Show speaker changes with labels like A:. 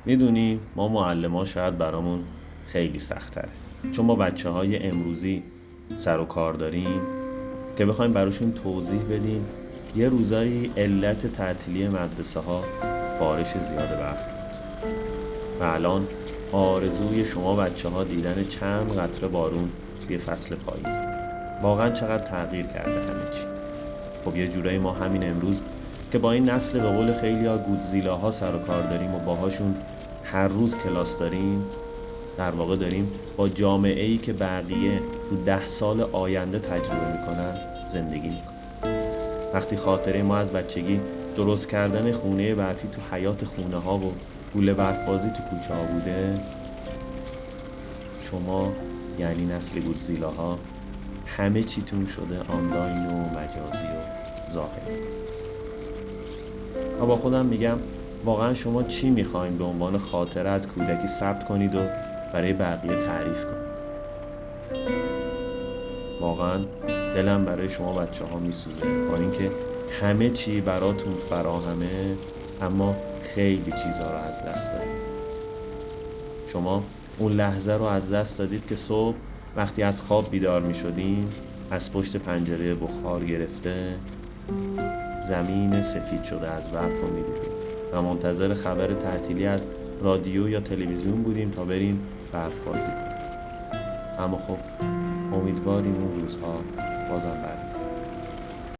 A: میدونی ما معلم‌ها شاید برامون خیلی سخت‌تره، چون ما بچه‌های امروزی سر و کار داریم که بخوایم براشون توضیح بدیم یه روزایی علت تعطیلی مدرسه ها بارش زیاد برف بود و الان آرزوی شما بچه‌ها دیدن چند قطره بارون توی فصل پاییز. واقعا چقدر تغییر کرده همه چی. خب یه جورایی ما همین امروز که با این نسل به قول خیلی‌ها گودزیلاها سر و کار داریم و باهاشون هر روز کلاس داریم، در واقع داریم با جامعه‌ای که بقیه تو 10 سال آینده تجربه میکنن زندگی میکنن. وقتی خاطره ما از بچگی درست کردن خونه برفی تو حیاط خونه ها و گوله برفبازی تو کوچه ها بوده، شما یعنی نسل گودزیلاها همه چیتون شده آنلاین و مجازی و ظاهری. و با خودم میگم واقعا شما چی میخواین به عنوان خاطره از کودکی ثبت کنید و برای بقیه تعریف کنید؟ واقعا دلم برای شما بچه ها میسوزه، با اینکه همه چی براتون فراهمه اما خیلی چیزها رو از دست دادید. شما اون لحظه رو از دست دادید که صبح وقتی از خواب بیدار می شدین از پشت پنجره بخار گرفته زمین سفید شده از برف رو می دیدیم و منتظر خبر تعطیلی از رادیو یا تلویزیون بودیم تا بریم برف بازی کنیم. اما خب امیدواریم اون روزها بازم برگرده.